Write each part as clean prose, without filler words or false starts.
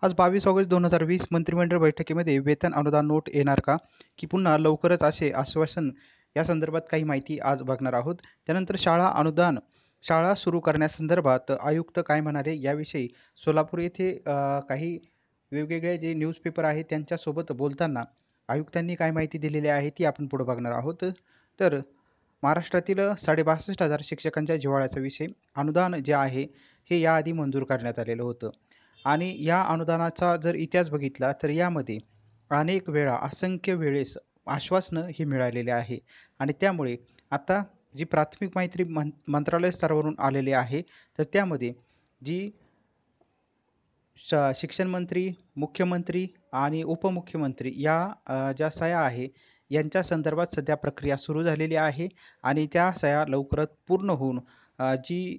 आज 22 ऑगस्ट 2020 मंत्रिमंडळ बैठकीमध्ये वेतन अनुदान नोट येणार का? की पुन्हा लवकरच असे आश्वासन या संदर्भात काही माहिती आज बघणार आहोत. त्यानंतर शाळा सुरू करण्यासंदर्भात आयुक्त काय म्हणाले याविषयी सोलापूर येथे काही वेगवेगळे जे न्यूजपेपर आहेत त्यांच्यासोबत बोलताना आयुक्तांनी काय माहिती दिलेली आहे ती आपण पुढे बघणार आहोत. तर महाराष्ट्रातील 62,500 शिक्षकांच्या जिव्हाळ्याचा विषय अनुदान जे आहे हे याआधी मंजूर करण्यात आलेलं होतं. आणि या अनुदानाचा जर इतिहास बघितला तर यामध्ये अनेक वेळा, असंख्य वेळेस आश्वासनं ही मिळालेली आहे आणि त्यामुळे आता जी प्राथमिक माहिती मंत्रालय स्तरावरून आलेली आहे, तर त्यामध्ये जी शिक्षण मंत्री, मुख्यमंत्री आणि उपमुख्यमंत्री या ज्या सह्या आहे, यांच्या संदर्भात सध्या प्रक्रिया सुरू झालेली आहे आणि त्या सह्या लवकरात पूर्ण होऊन जी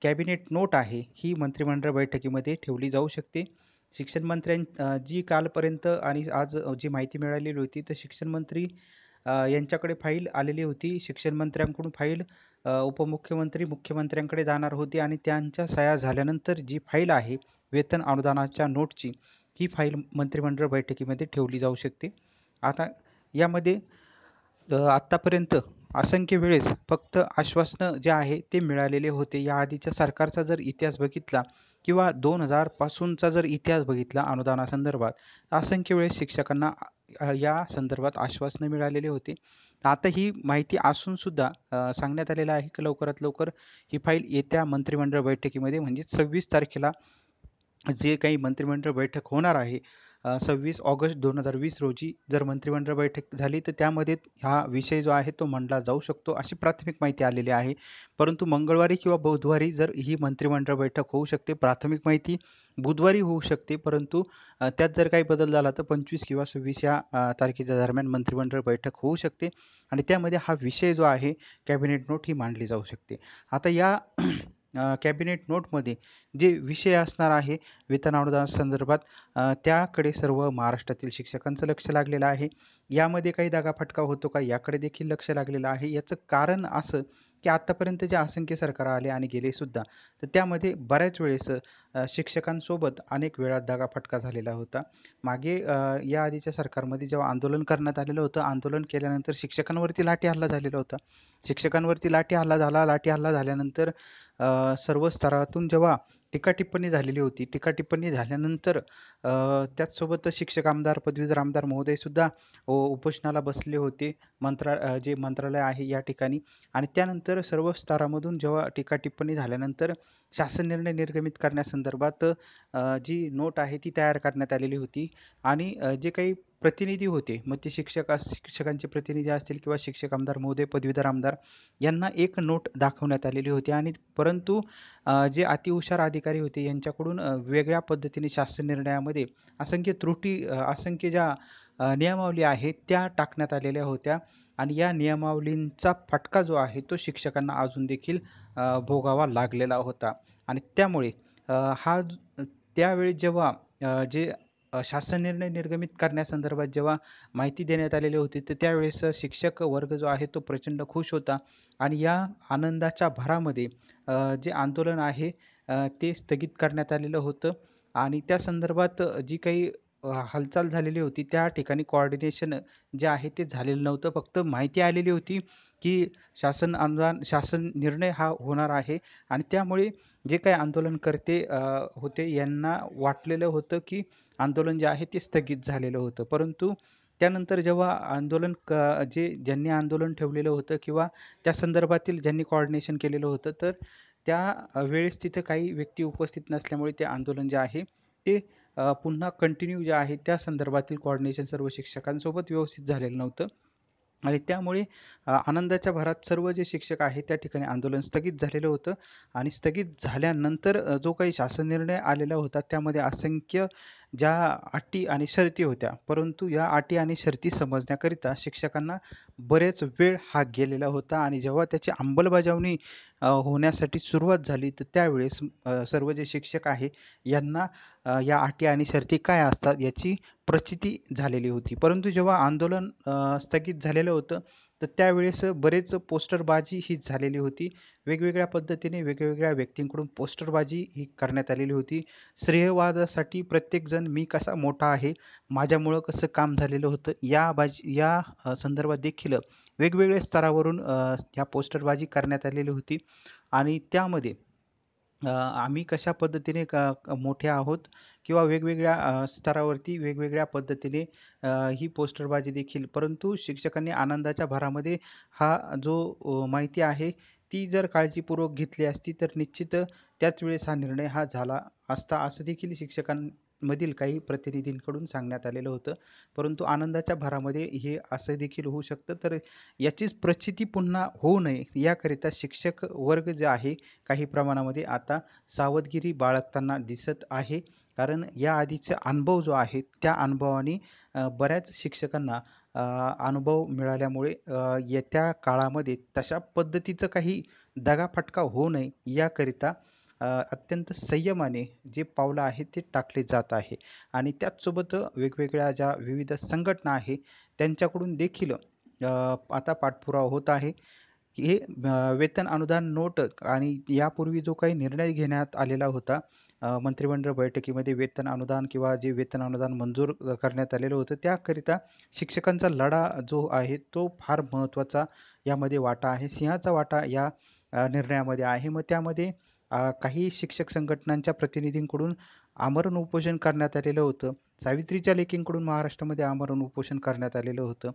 कॅबिनेट नोट आहे, ही मंत्रिमंडळ बैठकीमध्ये ठेवली जाऊ शकते. जी कालपर्यंत आणि आज जी माहिती मिळालेली होती, तर शिक्षण मंत्री यांच्याकडे फाईल आलेली होती. शिक्षण मंत्र्यांकडून फाईल उपमुख्यमंत्री, मुख्यमंत्र्यांकडे जाणार होती आणि त्यांच्या सह्या झाल्यानंतर जी फाईल आहे वेतन अनुदानाच्या नोटची, ही फाईल मंत्रिमंडळ बैठकीमध्ये ठेवली जाऊ शकते. आता यामध्ये आत्तापर्यंत असंख्य वेळेस फक्त आश्वासनं जे आहे ते मिळालेले होते. याआधीच्या सरकारचा जर इतिहास बघितला किंवा 2000 पासूनचा जर इतिहास बघितला अनुदानासंदर्भात, असंख्य वेळेस शिक्षकांना या संदर्भात आश्वासनं मिळालेले होते. आता ही माहिती असून सुद्धा सांगण्यात आलेलं आहे की लवकरात लवकर ही फाईल येत्या मंत्रिमंडळ बैठकीमध्ये म्हणजे 26 तारखेला जे काही मंत्रिमंडळ बैठक होणार आहे 26 ऑगस्ट 2020 रोजी जर मंत्रिमंडळ बैठक झाली, तर त्यामध्ये हा विषय जो आहे तो मांडला जाऊ शकतो, अशी प्राथमिक माहिती आलेली आहे. परंतु मंगळवारी किंवा बुधवारी जर ही मंत्रिमंडळ बैठक होऊ शकते. प्राथमिक माहिती बुधवारी होऊ शकते, परंतु त्यात जर काही बदल झाला तर 25 किंवा 26 या तारखेच्या दरम्यान मंत्रिमंडळ बैठक होऊ शकते आणि त्यामध्ये हा विषय जो आहे कॅबिनेट नोट ही मांडली जाऊ शकते. आता या कॅबिनेट नोटमध्ये जे विषय असणार आहे वेतन अनुदानासंदर्भात त्याकडे सर्व महाराष्ट्रातील शिक्षकांचं लक्ष लागलेलं आहे. यामध्ये काही दगाफटका होतो का याकडे देखील लक्ष लागलेलं आहे. याचं कारण असं की आत्तापर्यंत जे असंख्य सरकार आले आणि गेले सुद्धा, तर त्यामध्ये बऱ्याच वेळेस शिक्षकांसोबत अनेक वेळा दगाफटका झालेला होता. मागे या आधीच्या सरकारमध्ये जेव्हा आंदोलन करण्यात आलेलं होतं, आंदोलन केल्यानंतर शिक्षकांवरती लाठीहल्ला झालेला होता. शिक्षकांवरती लाठीहल्ला झाला. लाठीहल्ला झाल्यानंतर सर्व स्तरातून जेव्हा टीका-टिप्पणी झालेली होती. टीका-टिप्पणी झाल्यानंतर त्याचसोबत शिक्षक आमदार, पदवीधर आमदार महोदयसुद्धा उपोषणाला बसले होते. जे मंत्रालय आहे या ठिकाणी आणि त्यानंतर सर्व स्तरामधून जेव्हा टीका-टिप्पणी झाल्यानंतर शासन निर्णय निर्गमित करण्यासंदर्भात जी नोट आहे ती तयार करण्यात आलेली होती आणि जे काही प्रतिनिधी होते, मग ते शिक्षकांचे प्रतिनिधी असतील किंवा शिक्षक आमदार महोदय, पदवीधर आमदार यांना एक नोट दाखवण्यात आलेली होती आणि परंतु जे अतिहुशार अधिकारी होते यांच्याकडून वेगळ्या पद्धतीने शासन निर्णयामध्ये असंख्य त्रुटी असंख्य ज्या नियमावली आहेत त्या टाकण्यात आलेल्या होत्या आणि या नियमावलींचा फटका जो आहे तो शिक्षकांना अजून देखील भोगावा लागलेला होता आणि त्यामुळे त्यावेळी जेव्हा जे शासन निर्णय निर्गमित करण्यासंदर्भात जेव्हा माहिती देण्यात आलेली होती, तर त्यावेळेस शिक्षक वर्ग जो आहे तो प्रचंड खुश होता आणि या आनंदाच्या भरामध्ये जे आंदोलन आहे ते स्थगित करण्यात आलेलं होतं आणि त्या संदर्भात जी काही हालचाल झालेली होती त्या ठिकाणी कोऑर्डिनेशन जे आहे ते झालेलं नव्हतं. फक्त माहिती आलेली होती, की शासन निर्णय हा होणार आहे आणि त्यामुळे जे काही आंदोलनकर्ते होते यांना वाटलेलं होतं, की आंदोलन जे आहे ते स्थगित झालेलं होतं. परंतु त्यानंतर जेव्हा ज्यांनी आंदोलन ठेवलेलं होतं किंवा त्या संदर्भातील ज्यांनी कोऑर्डिनेशन केलेलं होतं, तर वेळेस तिथं काही व्यक्ती उपस्थित नसल्यामुळे ते आंदोलन जे आहे ते पुन्हा कंटिन्यू जे आहे त्या संदर्भातील कोऑर्डिनेशन सर्व शिक्षकांसोबत व्यवस्थित झालेलं नव्हतं. आणि त्यामुळे आनंदाच्या भरात सर्व जे शिक्षक आहेत त्या ठिकाणी आंदोलन स्थगित झालेलं होतं आणि स्थगित झाल्यानंतर जो काही शासन निर्णय आलेला होता त्यामध्ये असंख्य ज्या अटी आणि शर्ती होत्या. परंतु या अटी आणि शर्ती समजण्याकरिता शिक्षकांना बरेच वेळ हा गेलेला होता आणि जेव्हा त्याची अंमलबजावणी होण्यासाठी सुरुवात झाली, तर त्यावेळेस सर्व जे शिक्षक आहे यांना या अटी आणि शर्ती काय असतात याची प्रचिती झालेली होती. परंतु जेव्हा आंदोलन स्थगित झालेलं होतं, तर त्यावेळेस बरेच पोस्टरबाजी ही झालेली होती. वेगवेगळ्या पद्धतीने वेगवेगळ्या व्यक्तींकडून पोस्टरबाजी ही करण्यात आलेली होती. श्रेयवादासाठी प्रत्येकजण मी कसा मोठा आहे, माझ्यामुळं कसं काम झालेलं होतं, या संदर्भात देखील वेगवेगळ्या स्तरावरून ह्या पोस्टरबाजी करण्यात आलेली होती आणि त्यामध्ये आम्ही कशा पद्धतीने मोठे आहोत किंवा वेगवेगळ्या स्तरावरती वेगवेगळ्या पद्धतीने ही पोस्टरबाजी देखील परंतु शिक्षकांनी आनंदाच्या भरामध्ये हा जो माहिती आहे ती जर काळजीपूर्वक घेतली असती तर निश्चित त्याच वेळेस हा निर्णय हा झाला असता असं देखील शिक्षकांमधील काही प्रतिनिधींकडून सांगण्यात आलेलं होतं. परंतु आनंदाच्या भरामध्ये हे असं देखील होऊ शकतं तर याचीच प्रचिती पुन्हा होऊ नये याकरिता शिक्षक वर्ग जे आहे काही प्रमाणामध्ये आता सावधगिरी बाळगताना दिसत आहे. कारण या आधीचा अनुभव जो आहे, त्या अनुभवाने बऱ्याच शिक्षकांना अनुभव मिळाल्यामुळे येत्या काळामध्ये तशा पद्धतीचं काही दगाफटका होऊ नये याकरिता अत्यंत संयमाने जे पावलं आहेत ते टाकले जात आहे. आणि त्याचसोबत वेगवेगळ्या ज्या विविध संघटना आहे त्यांच्याकडून देखील आता पाठपुरावा होत आहे. हे वेतन अनुदान नोट आणि यापूर्वी जो काही निर्णय घेण्यात आलेला होता मंत्रिमंडळ बैठकीमध्ये वेतन अनुदान किंवा जे वेतन अनुदान मंजूर करण्यात आलेलं होतं त्याकरिता शिक्षकांचा लढा जो आहे तो फार महत्त्वाचा यामध्ये वाटा आहे. सिंहाचा वाटा या निर्णयामध्ये आहे. मग त्यामध्ये काही शिक्षक संघटनांच्या प्रतिनिधींकडून आमरण उपोषण करण्यात आलेलं होतं. सावित्रीच्या लेकींकडून महाराष्ट्रामध्ये आमरण उपोषण करण्यात आलेलं होतं.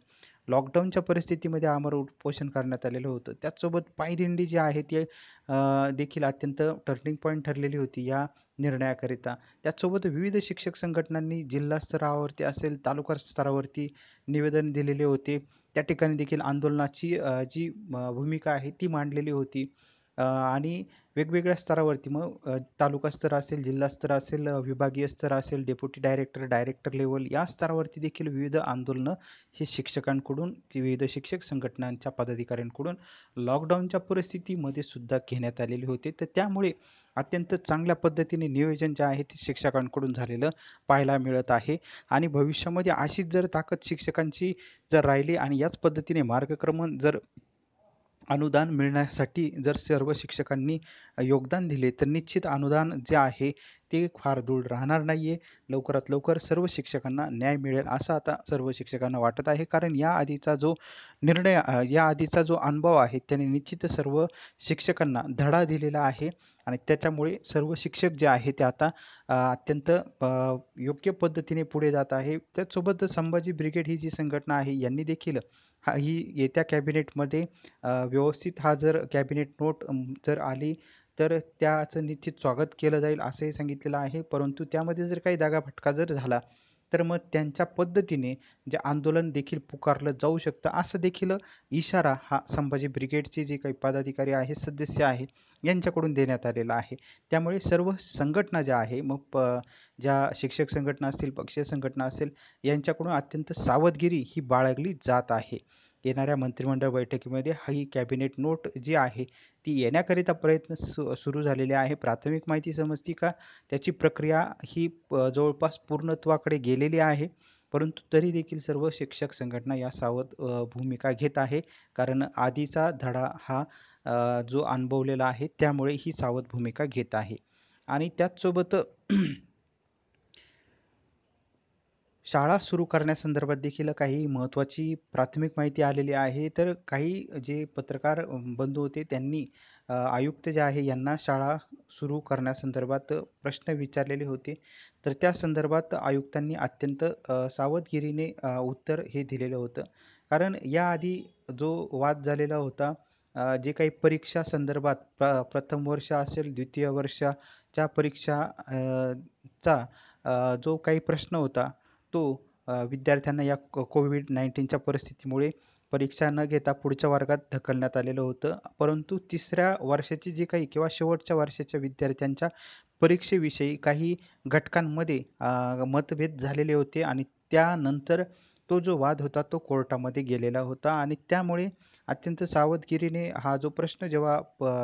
लॉकडाऊनच्या परिस्थितीमध्ये आमरण उपोषण करण्यात आलेलं होतं. त्याचसोबत पायदिंडी जी आहे ती देखील अत्यंत टर्निंग पॉइंट ठरलेली होती या निर्णयाकरिता. त्याचसोबत विविध शिक्षक संघटनांनी जिल्हा स्तरावरती असेल, तालुका स्तरावरती निवेदन दिलेले होते. त्या ठिकाणी देखील आंदोलनाची जी भूमिका आहे ती मांडलेली होती. आणि वेगवेगळ्या स्तरावरती मग तालुका स्तर असेल, जिल्हा स्तर असेल, विभागीय स्तर असेल, डेप्युटी डायरेक्टर, डायरेक्टर लेव्हल या स्तरावरती देखील विविध आंदोलनं हे शिक्षकांकडून विविध शिक्षक संघटनांच्या पदाधिकाऱ्यांकडून लॉकडाऊनच्या परिस्थितीमध्ये सुद्धा घेण्यात आलेले होते. तर त्यामुळे अत्यंत चांगल्या पद्धतीने नियोजन जे आहे ते शिक्षकांकडून झालेलं पाहायला मिळत आहे आणि भविष्यामध्ये अशीच जर ताकद शिक्षकांची जर राहिली आणि याच पद्धतीने मार्गक्रमण जर अनुदान मिळण्यासाठी जर सर्व शिक्षकांनी योगदान दिले, तर निश्चित अनुदान जे आहे ते फार दूर राहणार नाहीये. लवकरात लवकर सर्व शिक्षकांना न्याय मिळेल असं आता सर्व शिक्षकांना वाटत आहे. कारण या आधीचा जो निर्णय या आधीचा जो अनुभव आहे त्याने निश्चित सर्व शिक्षकांना धडा दिलेला आहे आणि त्याच्यामुळे सर्व शिक्षक जे आहे ते आता अत्यंत योग्य पद्धतीने पुढे जात आहे. त्याचसोबत संभाजी ब्रिगेड ही जी संघटना आहे यांनी देखील ही येत्या कॅबिनेटमध्ये व्यवस्थित हा जर कॅबिनेट नोट जर आली, तर त्याचं निश्चित स्वागत केलं जाईल असंही सांगितलेलं आहे. परंतु त्यामध्ये जर काही दागाफटका जर झाला, तर मग त्यांच्या पद्धतीने जे आंदोलन देखील पुकारलं जाऊ शकतं, असं देखील इशारा हा संभाजी ब्रिगेडचे जे काही पदाधिकारी आहेत, सदस्य आहेत, यांच्याकडून देण्यात आलेला आहे. त्यामुळे सर्व संघटना ज्या आहे, मग ज्या शिक्षक संघटना असतील, पक्षीय संघटना असेल, यांच्याकडून अत्यंत सावधगिरी ही बाळगली जात आहे. येणाऱ्या मंत्रिमंडळ बैठकीमध्ये ही कॅबिनेट नोट जी आहे, ती येण्याकरिता प्रयत्न सुरू झालेले आहे. प्राथमिक माहिती समजती का त्याची प्रक्रिया ही जवळपास पूर्णत्वाकडे गेलेली आहे. परंतु तरी देखील सर्व शिक्षक संघटना या सावध भूमिका घेत आहे. कारण आधीचा धडा हा जो अनुभवलेला आहे, त्यामुळे ही सावध भूमिका घेत आहे. आणि त्याचसोबत शाळा सुरू करण्यासंदर्भात देखील काही महत्त्वाची प्राथमिक माहिती आलेली आहे. तर काही जे पत्रकार बंधू होते त्यांनी आयुक्त जे आहे यांना शाळा सुरू करण्यासंदर्भात प्रश्न विचारलेले होते. तर त्या संदर्भात आयुक्तांनी अत्यंत सावधगिरीने उत्तर हे दिलेलं होतं. कारण याआधी जो वाद झालेला होता जे काही परीक्षा संदर्भात प्रथम वर्ष असेल, द्वितीय वर्षाच्या परीक्षा चा जो काही प्रश्न होता तो विद्यार्थ्यांना या कोविड-19च्या परिस्थितीमुळे परीक्षा न घेता पुढच्या वर्गात ढकलण्यात आलेलं होतं. परंतु तिसऱ्या वर्षाची जी काही किंवा शेवटच्या वर्षाच्या विद्यार्थ्यांच्या परीक्षेविषयी काही घटकांमध्ये मतभेद झालेले होते आणि त्यानंतर तो जो वाद होता तो कोर्टामध्ये गेलेला होता आणि त्यामुळे अत्यंत सावधगिरीने हा जो प्रश्न जेव्हा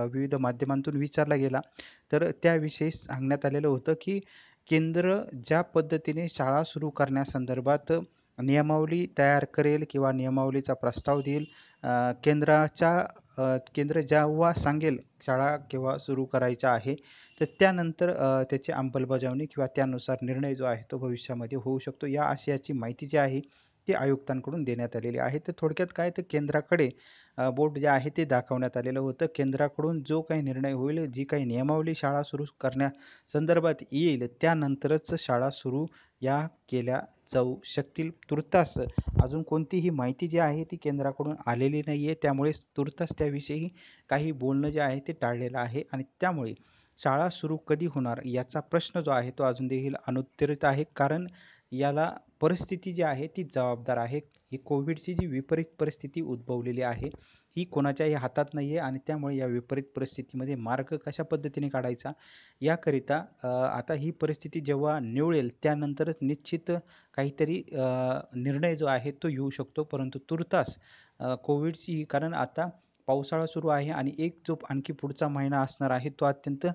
विविध माध्यमांतून विचारला गेला, तर त्याविषयी सांगण्यात आलेलं होतं, की केंद्र ज्या पद्धतीने शाळा सुरू करण्यासंदर्भात नियमावली तयार करेल किंवा नियमावलीचा प्रस्ताव देईल. केंद्र जेव्हा सांगेल शाळा केव्हा सुरू करायच्या आहे, तर त्यानंतर त्याची अंमलबजावणी किंवा त्यानुसार निर्णय जो आहे तो भविष्यामध्ये होऊ शकतो. या आशयाची माहिती जी आहे ती आयुक्तांकडून देण्यात आलेली आहे. तर थोडक्यात काय तर केंद्राकडे बोट जे आहे ते दाखवण्यात आलेलं होतं. केंद्राकडून जो काही निर्णय होईल, जी काही नियमावली शाळा सुरू करण्यासंदर्भात येईल, त्यानंतरच शाळा सुरू या केल्या जाऊ शकतील. तूर्तास अजून कोणतीही माहिती जी आहे ती केंद्राकडून आलेली नाहीये. त्यामुळे तूर्तास त्याविषयी काही बोलणं जे आहे ते टाळलेलं आहे आणि त्यामुळे शाळा सुरू कधी होणार याचा प्रश्न जो आहे तो अजून देखील अनुत्तरित आहे. कारण याला परिस्थिती जी आहे ती जबाबदार आहे. ही कोविडची जी विपरीत परिस्थिती उद्भवलेली आहे, ही कोणाच्याही हातात नाहीये आणि त्यामुळे या विपरीत परिस्थितीमध्ये मार्ग कशा पद्धतीने काढायचा याकरिता आता ही परिस्थिती जेव्हा निवळेल त्यानंतरच निश्चित काहीतरी निर्णय जो आहे तो येऊ शकतो. परंतु तूर्तास कोविडची कारण आता पावसाळा सुरू आहे आणि एक जो आणखी पुढचा महिना असणार आहे तो अत्यंत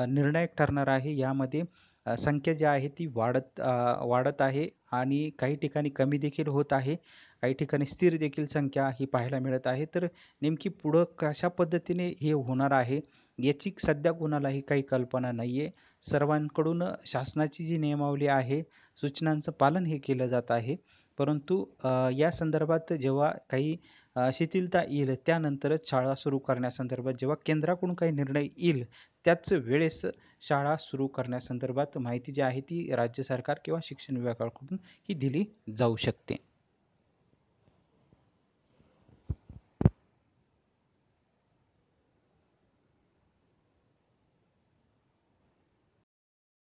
निर्णायक ठरणार आहे. यामध्ये संख्या जी आहे ती वाढत आहे आणि काही ठिकाणी कमी देखील होत आहे. काही ठिकाणी स्थिर देखील संख्या ही पाहायला मिळत आहे. तर नेमकी पुढं कशा पद्धतीने हे होणार आहे याची सध्या कोणालाही काही कल्पना नाहीये. सर्वांकडून शासनाची जी नियमावली आहे, सूचनांचं पालन हे केलं जात आहे. परंतु या संदर्भात जेव्हा काही शिथिलता येईल त्यानंतरच शाळा सुरू करण्यासंदर्भात जेव्हा केंद्राकडून काही निर्णय येईल, त्याच वेळेस शाळा सुरू करण्यासंदर्भात माहिती जी आहे ती राज्य सरकार किंवा शिक्षण विभागाकडून ही दिली जाऊ शकते.